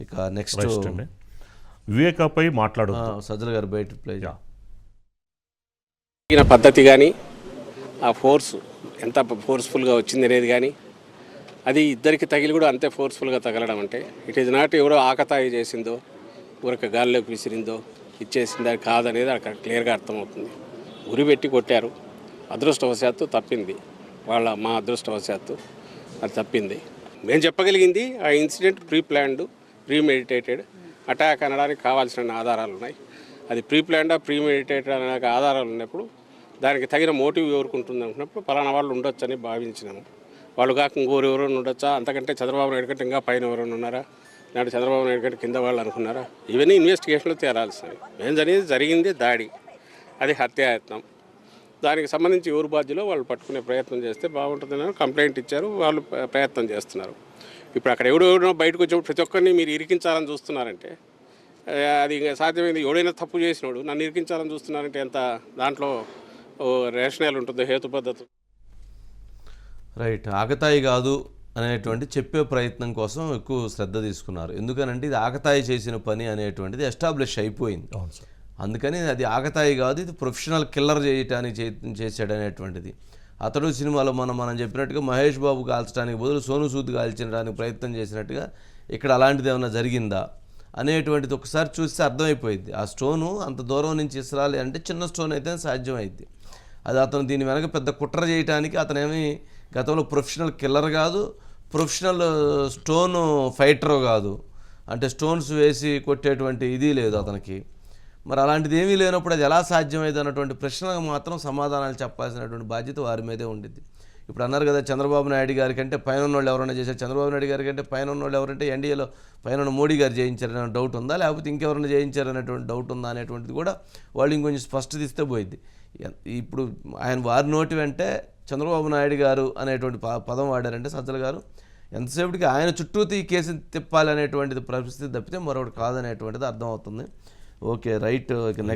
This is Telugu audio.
ఇక నెక్స్ట్ వివేకాపై మాట్లాడు సజ్జల గారు బయట ప్లే పద్ధతి కానీ ఆ ఫోర్స్ ఎంత ఫోర్స్ఫుల్గా వచ్చింది అనేది కానీ అది ఇద్దరికి తగిలి కూడా అంతే ఫోర్స్ఫుల్గా తగలడం అంటే ఇట్ ఈజ్ నాట్ ఎవరో ఆకతాయి చేసిందో ఊరికి గాల్లోకి విసిరిందో ఇచ్చేసిందో కాదనేది అక్కడ క్లియర్గా అర్థమవుతుంది. ఉరి పెట్టి కొట్టారు, అదృష్టవశాత్తు తప్పింది, మా అదృష్టవశాత్తు అది తప్పింది. మేము చెప్పగలిగింది ఆ incident pre planned premeditated attack అనడానికి కావాల్సిన ఆధారాలు ఉన్నాయి. అది ప్రీ ప్లాన్డా ప్రీమెడిటేటెడ్ అనే ఆధారాలు ఉన్నప్పుడు దానికి తగిన మోటివ్ ఎవరుకుంటుంది అనుకున్నప్పుడు పలానా వాళ్ళు ఉండొచ్చు అని భావించినాము. వాళ్ళు కాక ఇంకోరెవరో ఉండొచ్చా, అంతకంటే చంద్రబాబు నాయుడు కంటే ఇంకా పైన ఎవరైనా ఉన్నారా, నాడు చంద్రబాబు నాయుడు కంటే కింద వాళ్ళు అనుకున్నారా, ఇవన్నీ ఇన్వెస్టిగేషన్లో తేరాల్సినవి. మేము జరిగింది దాడి, అది హత్యాయత్నం. దానికి సంబంధించి ఎవరు బాధ్యులో వాళ్ళు పట్టుకునే ప్రయత్నం చేస్తే బాగుంటుందని కంప్లైంట్ ఇచ్చారు, వాళ్ళు ప్రయత్నం చేస్తున్నారు. ఇప్పుడు అక్కడ ఎవడెవడో బయటకు వచ్చినప్పుడు ప్రతి ఒక్కరిని మీరు ఇరికించాలని చూస్తున్నారంటే అది సాధ్యమైంది. ఎవడైనా తప్పు చేసినాడు నన్ను ఇరికించాలని చూస్తున్నారంటే ఎంత దాంట్లో రేషనల్ ఉంటుంది, హేతుబద్ధత. రైట్. ఆకతాయి కాదు అనేటువంటి చెప్పే ప్రయత్నం కోసం ఎక్కువ శ్రద్ధ తీసుకున్నారు. ఎందుకనంటే ఇది ఆకతాయి చేసిన పని అనేటువంటిది ఎస్టాబ్లిష్ అయిపోయింది. అందుకని అది ఆకతాయి కాదు, ఇది ప్రొఫెషనల్ కిల్లర్ చేయటానికి చేశాడనేటువంటిది. అతడు సినిమాలో మనం చెప్పినట్టుగా మహేష్ బాబు కాల్చడానికి బదులు సోను సూద్ కాల్చడానికి ప్రయత్నం చేసినట్టుగా ఇక్కడ అలాంటిది ఏమైనా జరిగిందా అనేటువంటిది ఒకసారి చూస్తే అర్థమైపోయింది. ఆ స్టోను అంత దూరం నుంచి ఇస్రాలి అంటే చిన్న స్టోన్ అయితే సాధ్యమైంది. అది అతను దీని వెనక పెద్ద కుట్ర చేయడానికి అతనేమి గతంలో ప్రొఫెషనల్ కిల్లర్ కాదు, ప్రొఫెషనల్ స్టోన్ ఫైటర్ కాదు, అంటే స్టోన్స్ వేసి కొట్టేటువంటి ఇది లేదు అతనికి. మరి అలాంటిది ఏమీ లేనప్పుడు అది ఎలా సాధ్యమైంది అన్నటువంటి ప్రశ్నలకు మాత్రం సమాధానాలు చెప్పాల్సినటువంటి బాధ్యత వారి మీదే ఉండిద్ది. ఇప్పుడు అన్నారు కదా చంద్రబాబు నాయుడు గారి కంటే పైన ఉన్నోళ్ళు ఎవరైనా చేశారు, చంద్రబాబు నాయుడు గారి కంటే పైన ఉన్నోళ్ళు ఎవరంటే ఎన్డీఏలో పైన మోడీ గారు చేయించారనే డౌట్ ఉందా, లేకపోతే ఇంకెవరైనా చేయించారనేటువంటి డౌట్ ఉందా అనేటువంటిది కూడా వాళ్ళు ఇంకొంచెం స్పష్టత ఇస్తే పోయింది. ఇప్పుడు వారి నోటి వెంటే చంద్రబాబు నాయుడు గారు అనేటువంటి పదం వాడారంటే సజ్జల గారు ఎంతసేపటికి ఆయన చుట్టూ ఈ కేసు తిప్పాలి అనేటువంటిది పరిస్థితి తప్పితే మరొకటి కాదనేటువంటిది అర్థమవుతుంది. Okay right. నెక్స్ట్